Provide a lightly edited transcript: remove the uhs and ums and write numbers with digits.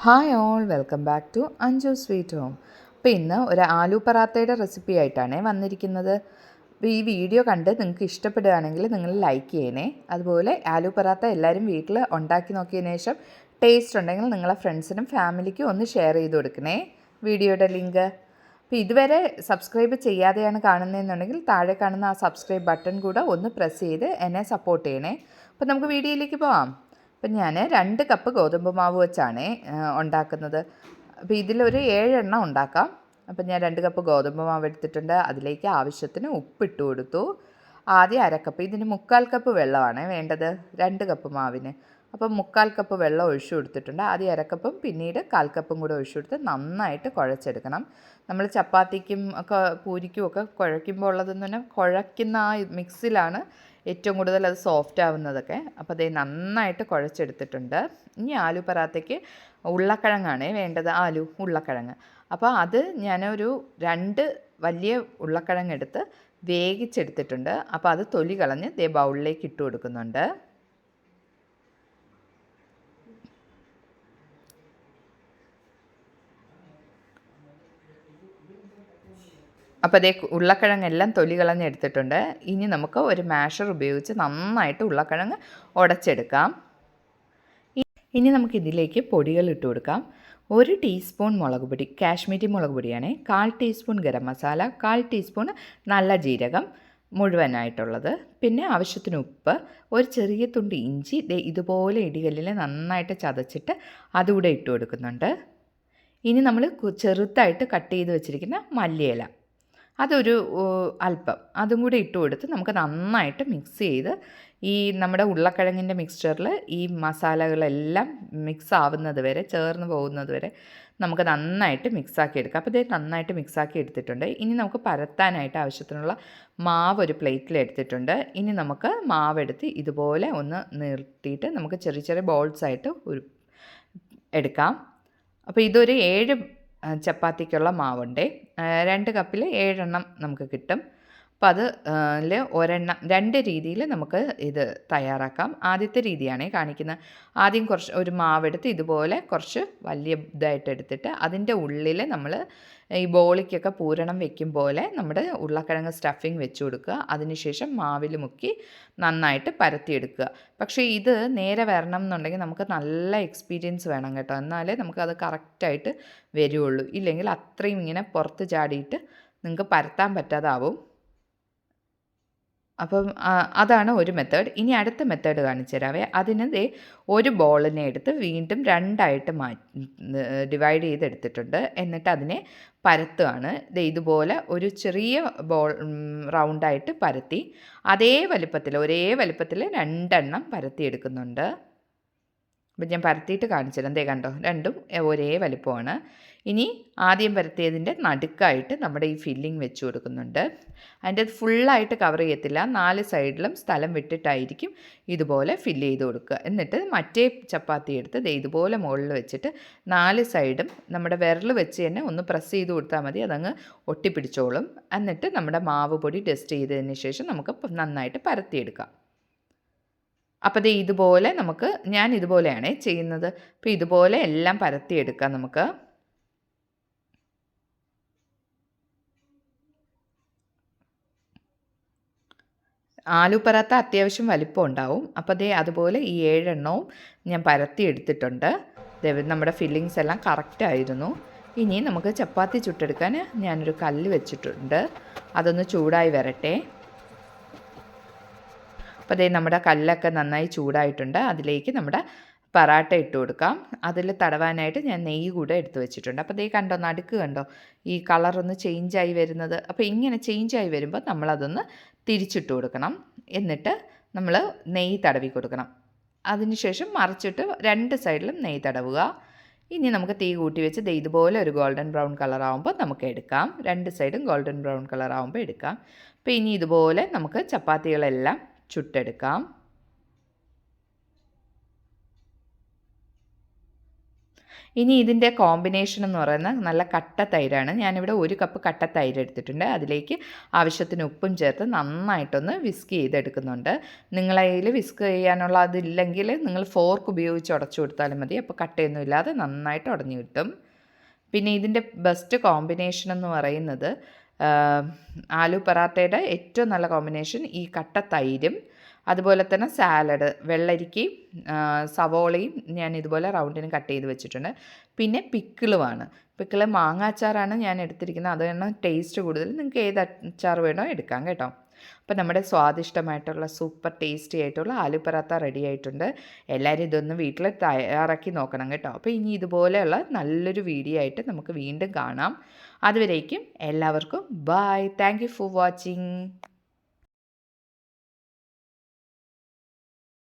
Hi all, welcome back to Anju sweet home. അപ്പോൾ ഇന്ന് ഒരു ആലു പറാത്തയുടെ റെസിപ്പി ആയിട്ടാണ് വന്നിരിക്കുന്നത്. അപ്പോൾ ഈ വീഡിയോ കണ്ട് നിങ്ങൾക്ക് ഇഷ്ടപ്പെടുകയാണെങ്കിൽ നിങ്ങൾ ലൈക്ക് ചെയ്യണേ. അതുപോലെ ആലു പറാത്ത എല്ലാവരും വീട്ടിൽ ഉണ്ടാക്കി നോക്കിയതിന് ശേഷം ടേസ്റ്റ് ഉണ്ടെങ്കിൽ നിങ്ങളെ ഫ്രണ്ട്സിനും ഫാമിലിക്കും ഒന്ന് ഷെയർ ചെയ്ത് കൊടുക്കണേ വീഡിയോയുടെ ലിങ്ക്. അപ്പോൾ ഇതുവരെ സബ്സ്ക്രൈബ് ചെയ്യാതെയാണ് കാണുന്നതെന്നുണ്ടെങ്കിൽ താഴെ കാണുന്ന ആ സബ്സ്ക്രൈബ് ബട്ടൺ കൂടെ ഒന്ന് പ്രസ് ചെയ്ത് എന്നെ സപ്പോർട്ട് ചെയ്യണേ. അപ്പോൾ നമുക്ക് വീഡിയോയിലേക്ക് പോകാം. അപ്പം ഞാൻ 2 കപ്പ് ഗോതമ്പ് മാവ് വെച്ചാണ് ഉണ്ടാക്കുന്നത്. അപ്പോൾ ഇതിലൊരു 7 എണ്ണം ഉണ്ടാക്കാം. അപ്പം ഞാൻ 2 കപ്പ് ഗോതമ്പ് മാവ് എടുത്തിട്ടുണ്ട്. അതിലേക്ക് ആവശ്യത്തിന് ഉപ്പിട്ട് കൊടുത്തു. ആദ്യം 1/2 കപ്പ്, ഇതിന് 3/4 കപ്പ് വെള്ളമാണ് വേണ്ടത് 2 കപ്പ് മാവിന്. അപ്പം 3/4 കപ്പ് വെള്ളം ഒഴിച്ചു കൊടുത്തിട്ടുണ്ട്. ആദ്യം 1/2 കപ്പും പിന്നീട് 1/4 കപ്പും കൂടെ ഒഴിച്ചു കൊടുത്ത് നന്നായിട്ട് കുഴച്ചെടുക്കണം. നമ്മൾ ചപ്പാത്തിക്കും ഒക്കെ പൂരിക്കും ഒക്കെ കുഴയ്ക്കുമ്പോൾ ഉള്ളതെന്ന് പറഞ്ഞാൽ കുഴയ്ക്കുന്ന ആ മിക്സിലാണ് ഏറ്റവും കൂടുതൽ അത് സോഫ്റ്റ് ആവുന്നതൊക്കെ. അപ്പോൾ അത് നന്നായിട്ട് കുഴച്ചെടുത്തിട്ടുണ്ട്. ഇനി ആലു പറാത്തയ്ക്ക് ഉരുളക്കിഴങ്ങാണ് വേണ്ടത്, ഉരുളക്കിഴങ്ങ്. അപ്പോൾ അത് ഞാനൊരു 2 വലിയ ഉരുളക്കിഴങ്ങ് എടുത്ത് വേവിച്ചെടുത്തിട്ടുണ്ട്. അപ്പോൾ അത് തൊലി കളഞ്ഞ് ബൗളിലേക്ക് ഇട്ട് കൊടുക്കുന്നുണ്ട്. അപ്പോൾ അതേ ഉരുളക്കിഴങ്ങെല്ലാം തൊലി കളഞ്ഞെടുത്തിട്ടുണ്ട്. ഇനി നമുക്ക് ഒരു മാഷർ ഉപയോഗിച്ച് നന്നായിട്ട് ഉരുളക്കിഴങ്ങ് ഉടച്ചെടുക്കാം. ഇനി നമുക്കിതിലേക്ക് പൊടികൾ ഇട്ട് കൊടുക്കാം. 1 ടീസ്പൂൺ മുളക് പൊടി, കാശ്മീരി മുളക് പൊടിയാണ്. 1/4 ടീസ്പൂൺ ഗരം മസാല, 1/4 ടീസ്പൂൺ നല്ല ജീരകം മുഴുവനായിട്ടുള്ളത്, പിന്നെ ആവശ്യത്തിന് ഉപ്പ്, ഒരു ചെറിയ തുണ്ട് ഇഞ്ചി ഇതുപോലെ ഇടികല്ലിൽ നന്നായിട്ട് ചതച്ചിട്ട് അതുകൂടെ ഇട്ട് കൊടുക്കുന്നുണ്ട്. ഇനി നമ്മൾ ചെറുതായിട്ട് കട്ട് ചെയ്ത് വെച്ചിരിക്കുന്ന മല്ലിയില അതൊരു അല്പം അതും കൂടി ഇട്ട് കൊടുത്ത് നമുക്ക് നന്നായിട്ട് മിക്സ് ചെയ്ത് ഈ നമ്മുടെ ഉരുളക്കിഴങ്ങിൻ്റെ മിക്സ്ചറിൽ ഈ മസാലകളെല്ലാം മിക്സ് ആവുന്നത് വരെ, ചേർന്ന് പോകുന്നത് വരെ നമുക്ക് നന്നായിട്ട് മിക്സാക്കി എടുക്കാം. അപ്പോൾ ഇത് നന്നായിട്ട് മിക്സാക്കി എടുത്തിട്ടുണ്ട്. ഇനി നമുക്ക് പരത്താനായിട്ട് ആവശ്യത്തിനുള്ള മാവ് ഒരു പ്ലേറ്റിൽ എടുത്തിട്ടുണ്ട്. ഇനി നമുക്ക് മാവെടുത്ത് ഇതുപോലെ ഒന്ന് നീർത്തിയിട്ട് നമുക്ക് ചെറിയ ചെറിയ ബോൾസായിട്ട് എടുക്കാം. അപ്പോൾ ഇതൊരു 7 ചപ്പാത്തിക്കുള്ള മാവുണ്ട്. 2 കപ്പിൽ 7 എണ്ണം നമുക്ക് കിട്ടും. അപ്പോൾ അതിൽ ഒരെണ്ണം 2 രീതിയിൽ നമുക്ക് ഇത് തയ്യാറാക്കാം. ആദ്യത്തെ രീതിയാണ് കാണിക്കുന്നത്. ആദ്യം ഒരു മാവെടുത്ത് ഇതുപോലെ കുറച്ച് വലിയ ഇതായിട്ട് എടുത്തിട്ട് അതിൻ്റെ ഉള്ളിൽ നമ്മൾ ഈ ബോളിക്കൊക്കെ പൂരണം വെക്കും പോലെ നമ്മുടെ ഉരുളക്കിഴങ്ങ് സ്റ്റഫിങ് വെച്ച് കൊടുക്കുക. അതിനുശേഷം മാവിൽ മുക്കി നന്നായിട്ട് പരത്തിയെടുക്കുക. പക്ഷേ ഇത് നേരെ വരണം എന്നുണ്ടെങ്കിൽ നമുക്ക് നല്ല എക്സ്പീരിയൻസ് വേണം കേട്ടോ, എന്നാലേ നമുക്കത് കറക്റ്റായിട്ട് വരുള്ളൂ. ഇല്ലെങ്കിൽ അത്രയും ഇങ്ങനെ പുറത്ത് ചാടിയിട്ട് നിങ്ങൾക്ക് പരത്താൻ പറ്റാതാവും. അപ്പം അതാണ് ഒരു മെത്തേഡ്. ഇനി അടുത്ത മെത്തേഡ് കാണിച്ചു തരാവേ. അതിന് ഒരു ബോളിനെ എടുത്ത് വീണ്ടും 2ആയിട്ട് ഡിവൈഡ് ചെയ്തെടുത്തിട്ടുണ്ട്. എന്നിട്ട് അതിനെ പരത്തുകയാണ്. ഇതുപോലെ ഒരു ചെറിയ റൗണ്ടായിട്ട് പരത്തി ഒരേ വലിപ്പത്തിൽ 2 എണ്ണം പരത്തിയെടുക്കുന്നുണ്ട്. അപ്പം ഞാൻ പരത്തിയിട്ട് കാണിച്ചു തരാം. കണ്ടോ, രണ്ടും ഒരേ വലിപ്പമാണ്. ഇനി ആദ്യം പരത്തിയതിൻ്റെ നടുക്കായിട്ട് നമ്മുടെ ഈ ഫില്ലിംഗ് വെച്ച് കൊടുക്കുന്നുണ്ട്. അതിൻ്റെ ഫുള്ളായിട്ട് കവർ ചെയ്യത്തില്ല, 4 സൈഡിലും സ്ഥലം വിട്ടിട്ടായിരിക്കും ഇതുപോലെ ഫില്ല് ചെയ്ത് കൊടുക്കുക. എന്നിട്ട് മറ്റേ ചപ്പാത്തി എടുത്ത് ഇതുപോലെ മുകളിൽ വെച്ചിട്ട് 4 സൈഡും നമ്മുടെ വിരൽ വെച്ച് തന്നെ ഒന്ന് പ്രസ് ചെയ്ത് കൊടുത്താൽ മതി, അതങ്ങ് ഒട്ടിപ്പിടിച്ചോളും. എന്നിട്ട് നമ്മുടെ മാവ് പൊടി ടെസ്റ്റ് ചെയ്തതിന് ശേഷം നമുക്ക് നന്നായിട്ട് പരത്തിയെടുക്കാം. അപ്പോൾ ഇതുപോലെ ഞാൻ ഇതുപോലെയാണ് ചെയ്യുന്നത്. അപ്പോൾ ഇതുപോലെ എല്ലാം പരത്തിയെടുക്കാം നമുക്ക്. ആലു പറാത്ത അത്യാവശ്യം വലിപ്പം ഉണ്ടാവും. അപ്പോൾ അതുപോലെ ഈ 7 എണ്ണവും ഞാൻ പരത്തിയെടുത്തിട്ടുണ്ട്. നമ്മുടെ ഫില്ലിങ്സ് എല്ലാം കറക്റ്റായിരുന്നു. ഇനി നമുക്ക് ചപ്പാത്തി ചുട്ടെടുക്കാൻ ഞാനൊരു കല്ല് വെച്ചിട്ടുണ്ട്. അതൊന്ന് ചൂടായി വരട്ടെ. അപ്പോൾ നമ്മുടെ കല്ലൊക്കെ നന്നായി ചൂടായിട്ടുണ്ട്. അതിലേക്ക് നമ്മുടെ പറാട്ട ഇട്ട് കൊടുക്കാം. അതിൽ തടവാനായിട്ട് ഞാൻ നെയ്യ് കൂടെ എടുത്ത് വെച്ചിട്ടുണ്ട്. അപ്പോൾ കണ്ടോ, നടുക്ക് കണ്ടോ ഈ കളറൊന്ന് ചേഞ്ചായി വരുന്നത്. അപ്പോൾ ഇങ്ങനെ ചേഞ്ചായി വരുമ്പോൾ നമ്മളതൊന്ന് തിരിച്ചിട്ട് കൊടുക്കണം. എന്നിട്ട് നമ്മൾ നെയ്യ് തടവി കൊടുക്കണം. അതിനുശേഷം മറിച്ചിട്ട് 2 സൈഡിലും നെയ്യ് തടവുക. ഇനി നമുക്ക് തീ കൂട്ടി വെച്ച് ഇതുപോലെ ഒരു ഗോൾഡൻ ബ്രൗൺ കളർ ആകുമ്പോൾ നമുക്ക് എടുക്കാം. 2 സൈഡും ഗോൾഡൻ ബ്രൗൺ കളർ ആകുമ്പോൾ എടുക്കാം. അപ്പോൾ ഇനി ഇതുപോലെ നമുക്ക് ചപ്പാത്തികളെല്ലാം ചുട്ടെടുക്കാം. ഇനി ഇതിൻ്റെ കോമ്പിനേഷൻ എന്ന് പറയുന്നത് നല്ല കട്ട തൈരാണ്. ഞാനിവിടെ 1 കപ്പ് കട്ട തൈര് എടുത്തിട്ടുണ്ട്. അതിലേക്ക് ആവശ്യത്തിന് ഉപ്പും ചേർത്ത് നന്നായിട്ടൊന്ന് വിസ്ക് ചെയ്തെടുക്കുന്നുണ്ട്. നിങ്ങളെ കയ്യിൽ വിസ്ക് ചെയ്യാനുള്ള അതില്ലെങ്കിൽ നിങ്ങൾ ഫോർക്ക് ഉപയോഗിച്ച് ഉടച്ചു കൊടുത്താലും മതി. അപ്പോൾ കട്ടയൊന്നും ഇല്ലാതെ നന്നായിട്ട് ഉടഞ്ഞു കിട്ടും. പിന്നെ ഇതിൻ്റെ ബെസ്റ്റ് കോമ്പിനേഷൻ എന്ന് പറയുന്നത് ആലു പറാത്തയുടെ ഏറ്റവും നല്ല കോമ്പിനേഷൻ ഈ കട്ട തൈരും അതുപോലെ തന്നെ സാലഡ്, വെള്ളരിക്കയും സവോളയും ഞാൻ ഇതുപോലെ റൗണ്ടിന് കട്ട് ചെയ്ത് വെച്ചിട്ടുണ്ട്. പിന്നെ പിക്കിളുമാണ്. പിക്കിള് മാങ്ങാച്ചാറാണ് ഞാൻ എടുത്തിരിക്കുന്നത്. അതാണ് ടേസ്റ്റ് കൂടുതൽ. നിങ്ങൾക്ക് ഏത് അച്ചാർ വേണോ എടുക്കാം കേട്ടോ. അപ്പോൾ നമ്മുടെ സ്വാദിഷ്ടമായിട്ടുള്ള സൂപ്പർ ടേസ്റ്റി ആയിട്ടുള്ള ആലു പറാത്ത റെഡി ആയിട്ടുണ്ട്. എല്ലാവരും ഇതൊന്ന് വീട്ടിൽ തയ്യാറാക്കി നോക്കണം കേട്ടോ. അപ്പോൾ ഇനി ഇതുപോലെയുള്ള നല്ലൊരു വീഡിയോ ആയിട്ട് നമുക്ക് വീണ്ടും കാണാം. അതുവരേക്കും എല്ലാവർക്കും bye. Thank you for watching.